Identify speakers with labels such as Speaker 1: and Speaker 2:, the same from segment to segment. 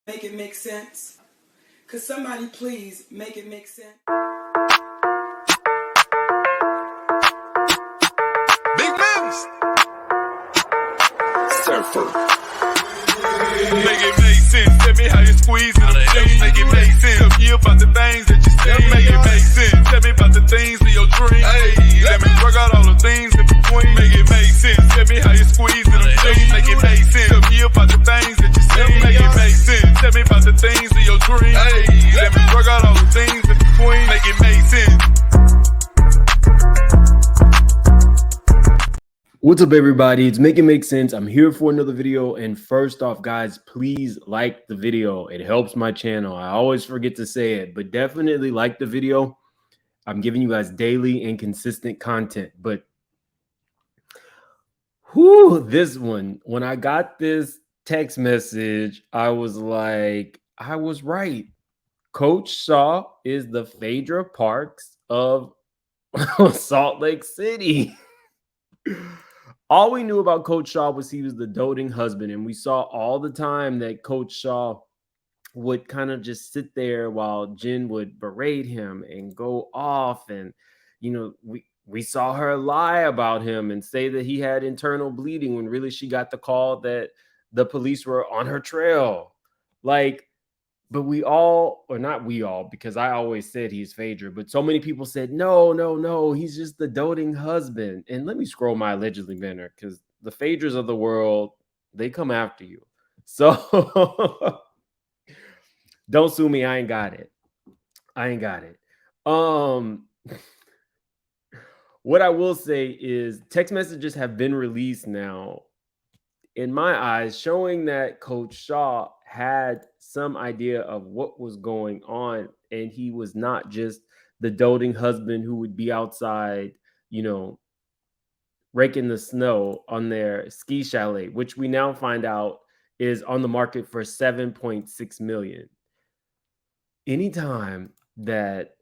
Speaker 1: Make it make sense. Could somebody please make it make sense?
Speaker 2: Big moves.
Speaker 3: Surfer.
Speaker 2: Make it make sense. Tell me how you squeeze it. Make it make sense. Tell me about the things that you say. Make it make sense. Tell me about the things of your dreams. Hey, let me work out all the things in between. Make it make sense. Tell me how you squeeze it. Make it make sense. Tell me about the things that you say. Make it make sense. Tell me about the things of your dreams. Hey, let me work out all the things in between. Make it make sense.
Speaker 4: What's up, everybody? It's Make It Make Sense. I'm here for another video. And first off, guys, please like the video. It helps my channel. I always forget to say it, but definitely like the video. I'm giving you guys daily and consistent content. But this one, when I got this text message, I was like, I was right. Coach Shaw is the Phaedra Parks of Salt Lake City. All we knew about Coach Shaw was he was the doting husband, and we saw all the time that Coach Shaw would kind of just sit there while Jen would berate him and go off, and we saw her lie about him and say that he had internal bleeding when really she got the call that the police were on her trail. But we all, or not we all, because I always said he's Phaedra, but so many people said, no, he's just the doting husband. And let me scroll my allegedly banner, because the Phaedras of the world, they come after you. So don't sue me. I ain't got it. What I will say is text messages have been released now, in my eyes, showing that Coach Shaw had some idea of what was going on, and he was not just the doting husband who would be outside, raking the snow on their ski chalet, which we now find out is on the market for $7.6 million. Anytime that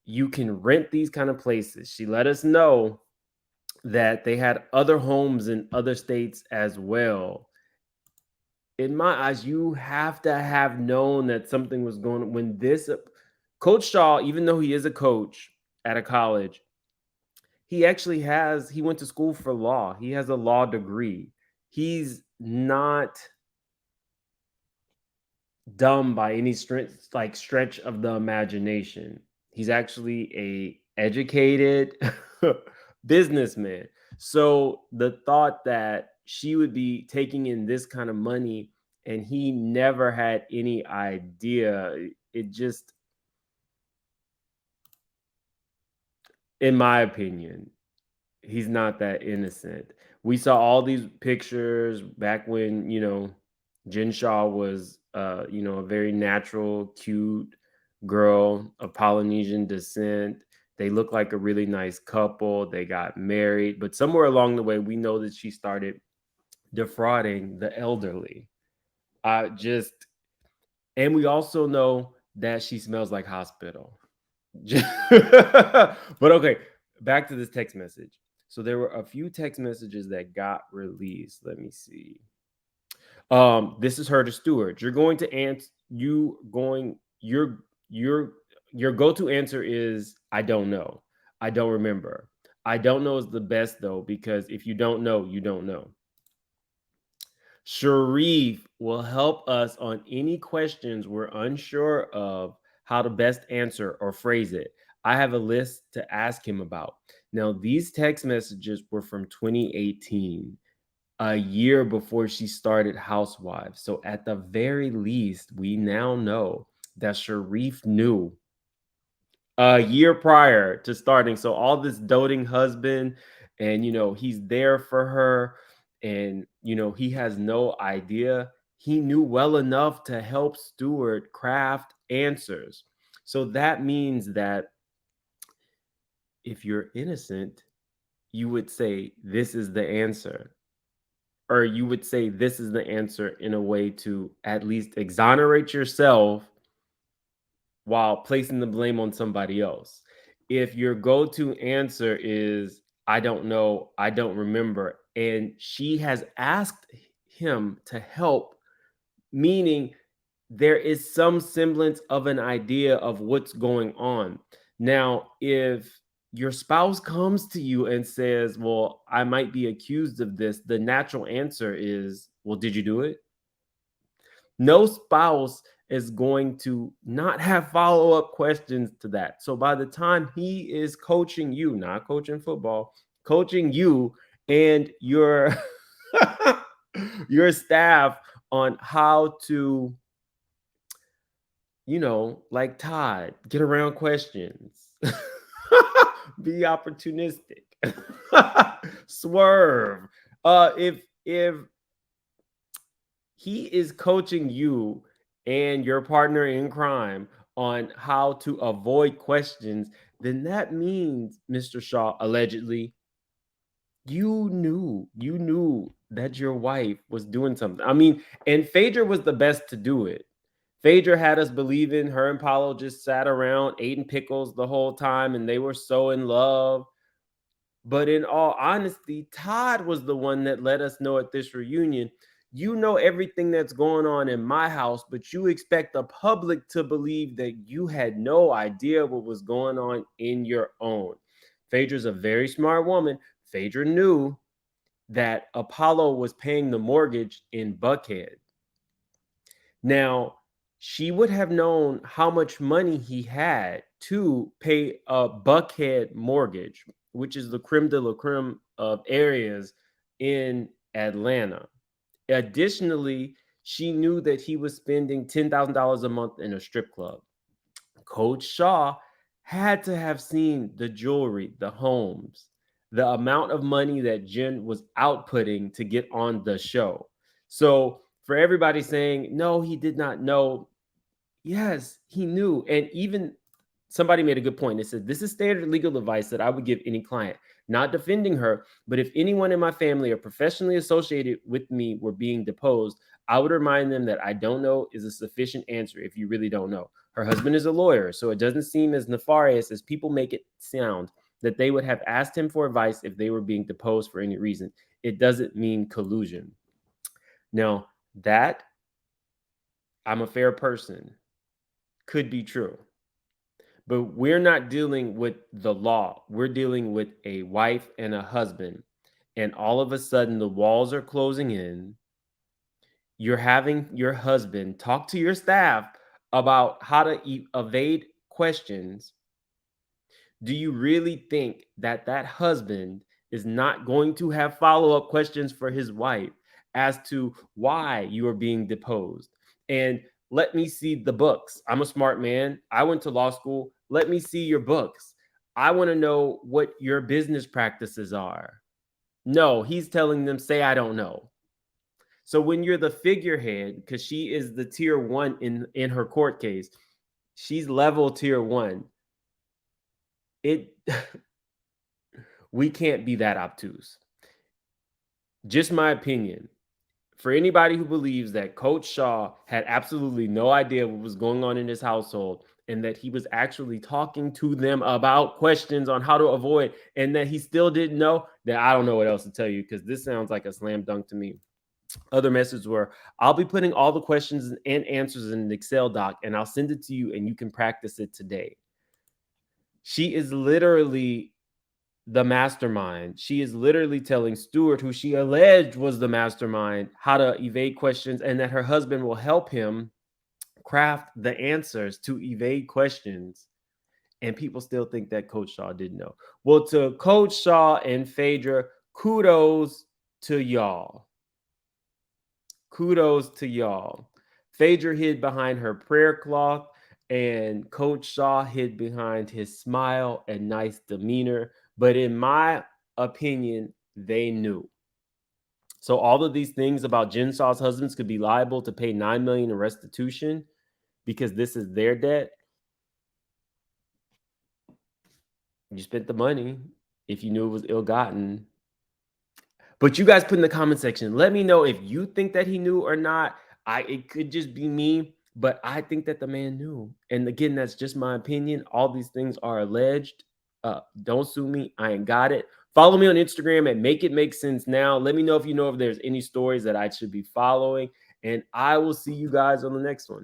Speaker 4: you can rent these kind of places, she let us know that they had other homes in other states as well. In my eyes, you have to have known that something was going on when this Coach Shaw, even though he is a coach at a college, he went to school for law. He has a law degree. He's not dumb by any stretch of the imagination. He's actually a educated businessman. So the thought that she would be taking in this kind of money and he never had any idea, it just, in my opinion, he's not that innocent. We saw all these pictures back when, Jen Shaw was, a very natural, cute girl of Polynesian descent. They look like a really nice couple. They got married, but somewhere along the way, we know that she started defrauding the elderly. And we also know that she smells like hospital. But okay, back to this text message. So there were a few text messages that got released. Let me see. This is her to Stewart. You're going to answer. Your go-to answer is, I don't know. I don't remember. I don't know is the best, though, because if you don't know, you don't know. Sharif will help us on any questions we're unsure of how to best answer or phrase it. I have a list to ask him about. Now, these text messages were from 2018, a year before she started Housewives. So at the very least, we now know that Sharif knew a year prior to starting. So all this doting husband, and he's there for her, and he has no idea. He knew well enough to help Stewart craft answers. So that means that if you're innocent, you would say this is the answer, or you would say this is the answer in a way to at least exonerate yourself while placing the blame on somebody else. If your go-to answer is, I don't know, I don't remember, and she has asked him to help, meaning there is some semblance of an idea of what's going on. Now, if your spouse comes to you and says, well, I might be accused of this, the natural answer is, well, did you do it? No spouse is going to not have follow-up questions to that. So by the time he is coaching you, not coaching football, coaching you and your your staff on how to, like Todd, get around questions, be opportunistic, swerve. If he is coaching you and your partner in crime on how to avoid questions, then that means, Mr. Shaw, allegedly, you knew that your wife was doing something. I mean, and Phaedra was the best to do it. Phaedra had us believing her and Paulo just sat around eating pickles the whole time and they were so in love. But in all honesty, Todd was the one that let us know at this reunion, you know everything that's going on in my house, but you expect the public to believe that you had no idea what was going on in your own. Phaedra's a very smart woman. Phaedra knew that Apollo was paying the mortgage in Buckhead. Now, she would have known how much money he had to pay a Buckhead mortgage, which is the creme de la creme of areas in Atlanta. Additionally, she knew that he was spending $10,000 a month in a strip club. Coach Shaw had to have seen the jewelry, the homes, the amount of money that Jen was outputting to get on the show. So for everybody saying, no, he did not know, yes, he knew. And even somebody made a good point. They said, this is standard legal advice that I would give any client, not defending her, but if anyone in my family or professionally associated with me were being deposed, I would remind them that I don't know is a sufficient answer if you really don't know. Her husband is a lawyer, so it doesn't seem as nefarious as people make it sound that they would have asked him for advice if they were being deposed for any reason. It doesn't mean collusion. Now, that I'm a fair person could be true. But we're not dealing with the law. We're dealing with a wife and a husband. And all of a sudden, the walls are closing in. You're having your husband talk to your staff about how to evade questions. Do you really think that that husband is not going to have follow-up questions for his wife as to why you are being deposed? And let me see the books. I'm a smart man. I went to law school. Let me see your books. I want to know what your business practices are. No, he's telling them, say, I don't know. So when you're the figurehead, because she is the tier one in her court case, she's level tier one. We can't be that obtuse. Just my opinion. For anybody who believes that Coach Shaw had absolutely no idea what was going on in his household and that he was actually talking to them about questions on how to avoid and that he still didn't know, then I don't know what else to tell you because this sounds like a slam dunk to me. Other messages were, I'll be putting all the questions and answers in an Excel doc and I'll send it to you and you can practice it today. She is literally the mastermind. She is literally telling Stuart, who she alleged was the mastermind, how to evade questions and that her husband will help him craft the answers to evade questions. And people still think that Coach Shaw didn't know. Well, to Coach Shaw and Phaedra, kudos to y'all. Kudos to y'all. Phaedra hid behind her prayer cloth and Coach Shaw hid behind his smile and nice demeanor. But in my opinion, they knew. So all of these things about Jen Shaw's husbands could be liable to pay $9 million in restitution because this is their debt. You spent the money if you knew it was ill-gotten. But you guys put in the comment section, let me know if you think that he knew or not. It could just be me, but I think that the man knew. And again, that's just my opinion. All these things are alleged. Don't sue me. I ain't got it. Follow me on Instagram at Make It Make Sense Now. Let me know if you know if there's any stories that I should be following. And I will see you guys on the next one.